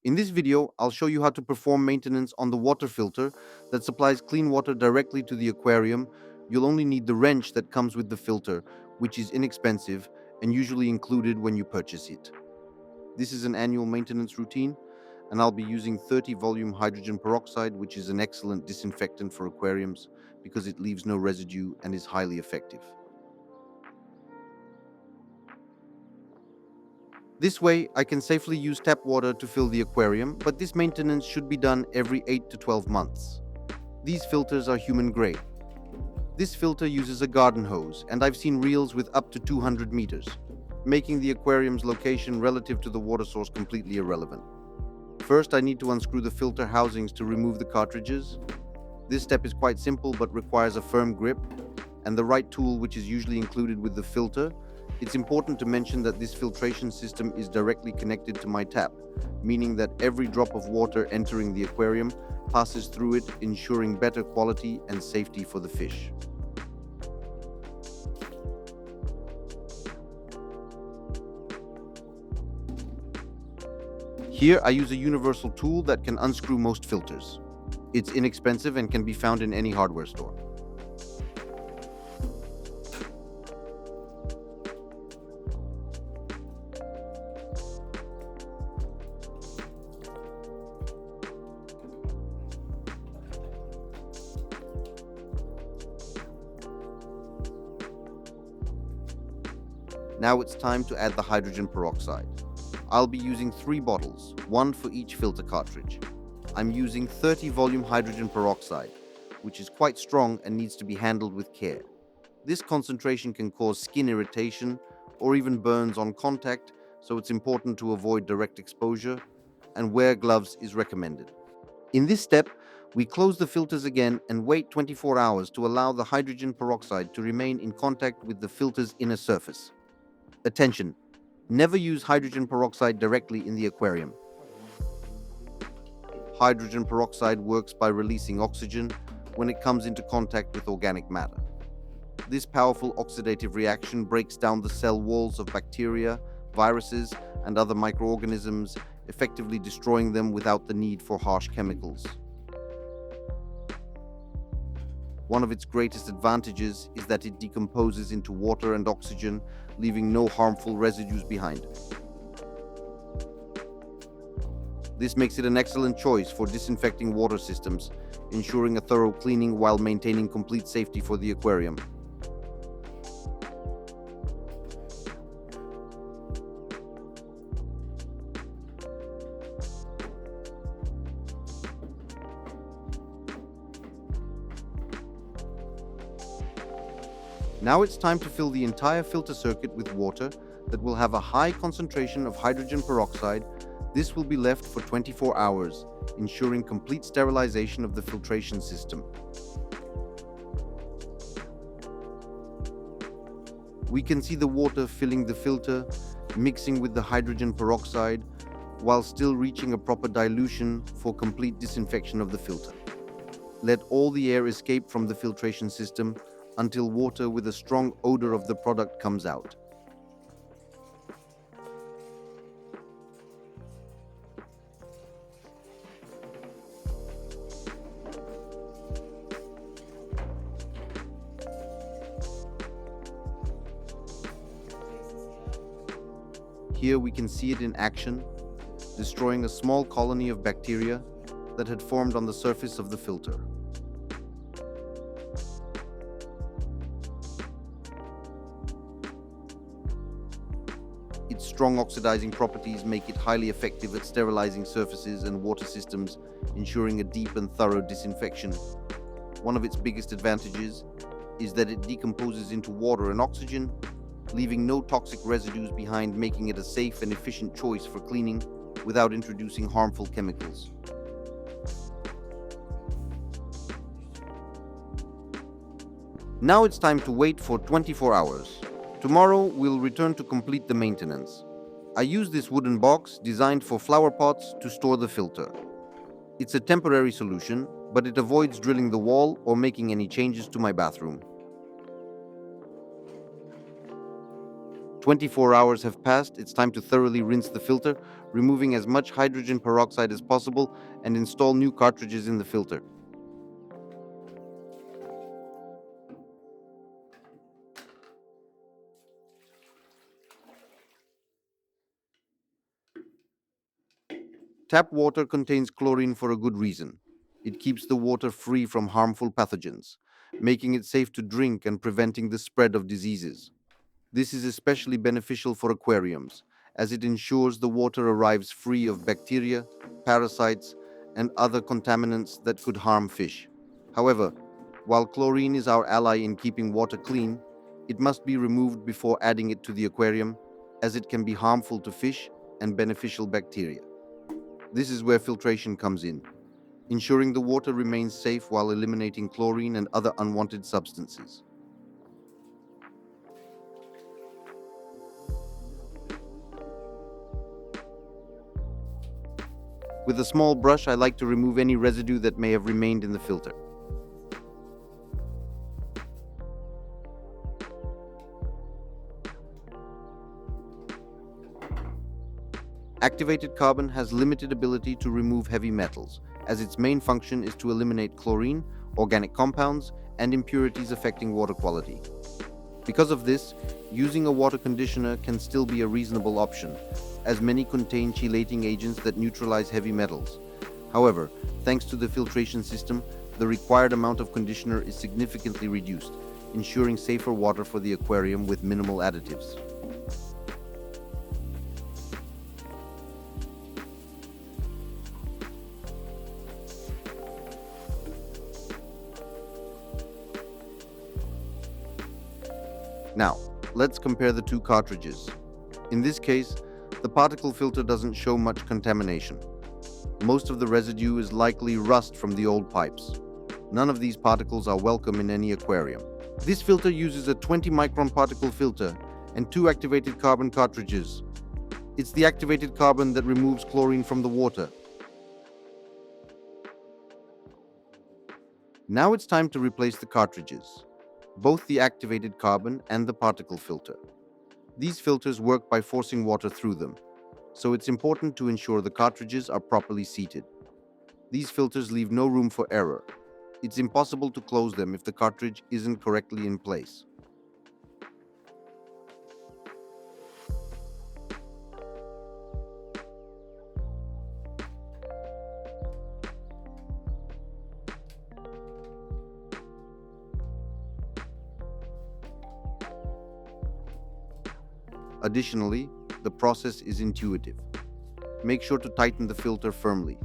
In this video, I'll show you how to perform maintenance on the water filter that supplies clean water directly to the aquarium. You'll only need the wrench that comes with the filter, which is inexpensive and usually included when you purchase it. This is an annual maintenance routine, and I'll be using 30 volume hydrogen peroxide, which is an excellent disinfectant for aquariums because it leaves no residue and is highly effective. This way, I can safely use tap water to fill the aquarium, but this maintenance should be done every 8 to 12 months. These filters are human grade. This filter uses a garden hose, and I've seen reels with up to 200 meters, making the aquarium's location relative to the water source completely irrelevant. First, I need to unscrew the filter housings to remove the cartridges. This step is quite simple but requires a firm grip and the right tool, which is usually included with the filter. It's important to mention that this filtration system is directly connected to my tap, meaning that every drop of water entering the aquarium passes through it, ensuring better quality and safety for the fish. Here I use a universal tool that can unscrew most filters. It's inexpensive and can be found in any hardware store. Now it's time to add the hydrogen peroxide. I'll be using 3 bottles, one for each filter cartridge. I'm using 30 volume hydrogen peroxide, which is quite strong and needs to be handled with care. This concentration can cause skin irritation or even burns on contact, so it's important to avoid direct exposure, and wear gloves is recommended. In this step, we close the filters again and wait 24 hours to allow the hydrogen peroxide to remain in contact with the filter's inner surface. Attention! Never use hydrogen peroxide directly in the aquarium. Hydrogen peroxide works by releasing oxygen when it comes into contact with organic matter. This powerful oxidative reaction breaks down the cell walls of bacteria, viruses, and other microorganisms, effectively destroying them without the need for harsh chemicals. One of its greatest advantages is that it decomposes into water and oxygen, leaving no harmful residues behind. This makes it an excellent choice for disinfecting water systems, ensuring a thorough cleaning while maintaining complete safety for the aquarium. Now it's time to fill the entire filter circuit with water that will have a high concentration of hydrogen peroxide. This will be left for 24 hours, ensuring complete sterilization of the filtration system. We can see the water filling the filter, mixing with the hydrogen peroxide, while still reaching a proper dilution for complete disinfection of the filter. Let all the air escape from the filtration system until water with a strong odor of the product comes out. Here we can see it in action, destroying a small colony of bacteria that had formed on the surface of the filter. Its strong oxidizing properties make it highly effective at sterilizing surfaces and water systems, ensuring a deep and thorough disinfection. One of its biggest advantages is that it decomposes into water and oxygen, leaving no toxic residues behind, making it a safe and efficient choice for cleaning without introducing harmful chemicals. Now it's time to wait for 24 hours. Tomorrow we'll return to complete the maintenance. I use this wooden box designed for flower pots to store the filter. It's a temporary solution, but it avoids drilling the wall or making any changes to my bathroom. 24 hours have passed. It's time to thoroughly rinse the filter. removing as much hydrogen peroxide as possible, and install new cartridges in the filter. Tap water contains chlorine for a good reason. It keeps the water free from harmful pathogens, making it safe to drink and preventing the spread of diseases. This is especially beneficial for aquariums, as it ensures the water arrives free of bacteria, parasites, and other contaminants that could harm fish. However, while chlorine is our ally in keeping water clean, it must be removed before adding it to the aquarium, as it can be harmful to fish and beneficial bacteria. This is where filtration comes in, ensuring the water remains safe while eliminating chlorine and other unwanted substances. With a small brush, I like to remove any residue that may have remained in the filter. Activated carbon has limited ability to remove heavy metals, as its main function is to eliminate chlorine, organic compounds, and impurities affecting water quality. Because of this, using a water conditioner can still be a reasonable option, as many contain chelating agents that neutralize heavy metals. However, thanks to the filtration system, the required amount of conditioner is significantly reduced, ensuring safer water for the aquarium with minimal additives. Now, let's compare the two cartridges. In this case, the particle filter doesn't show much contamination. Most of the residue is likely rust from the old pipes. None of these particles are welcome in any aquarium. This filter uses a 20 micron particle filter and 2 activated carbon cartridges. It's the activated carbon that removes chlorine from the water. Now it's time to replace the cartridges, both the activated carbon and the particle filter. These filters work by forcing water through them, so it's important to ensure the cartridges are properly seated. These filters leave no room for error. It's impossible to close them if the cartridge isn't correctly in place. Additionally, the process is intuitive. Make sure to tighten the filter firmly.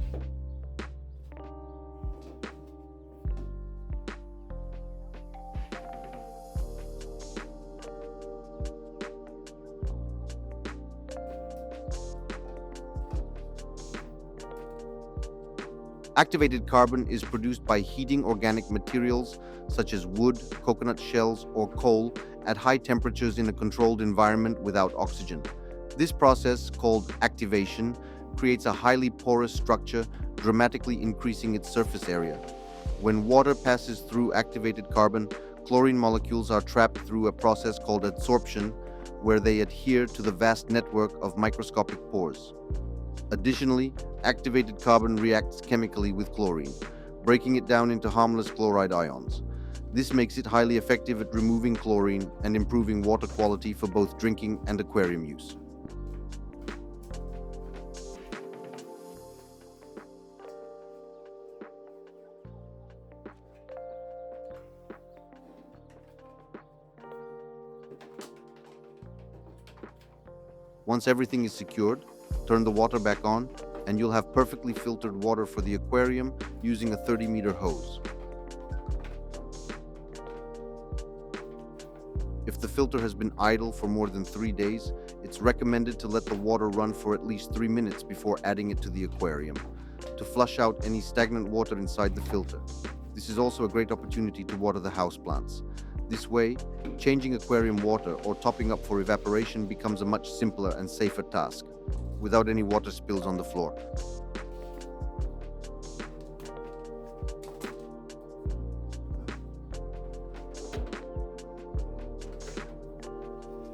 Activated carbon is produced by heating organic materials such as wood, coconut shells, or coal at high temperatures in a controlled environment without oxygen. This process, called activation, creates a highly porous structure, dramatically increasing its surface area. When water passes through activated carbon, chlorine molecules are trapped through a process called adsorption, where they adhere to the vast network of microscopic pores. Additionally, activated carbon reacts chemically with chlorine, breaking it down into harmless chloride ions. This makes it highly effective at removing chlorine and improving water quality for both drinking and aquarium use. Once everything is secured, turn the water back on, and you'll have perfectly filtered water for the aquarium using a 30-meter hose. If the filter has been idle for more than 3 days, it's recommended to let the water run for at least 3 minutes before adding it to the aquarium, to flush out any stagnant water inside the filter. This is also a great opportunity to water the houseplants. This way, changing aquarium water or topping up for evaporation becomes a much simpler and safer task, without any water spills on the floor.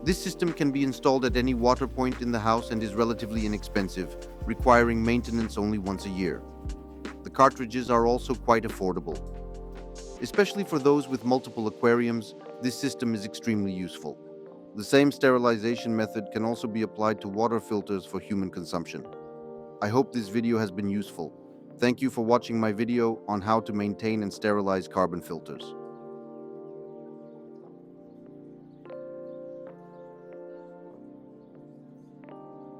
This system can be installed at any water point in the house and is relatively inexpensive, requiring maintenance only once a year. The cartridges are also quite affordable. Especially for those with multiple aquariums, this system is extremely useful. The same sterilization method can also be applied to water filters for human consumption. I hope this video has been useful. Thank you for watching my video on how to maintain and sterilize carbon filters.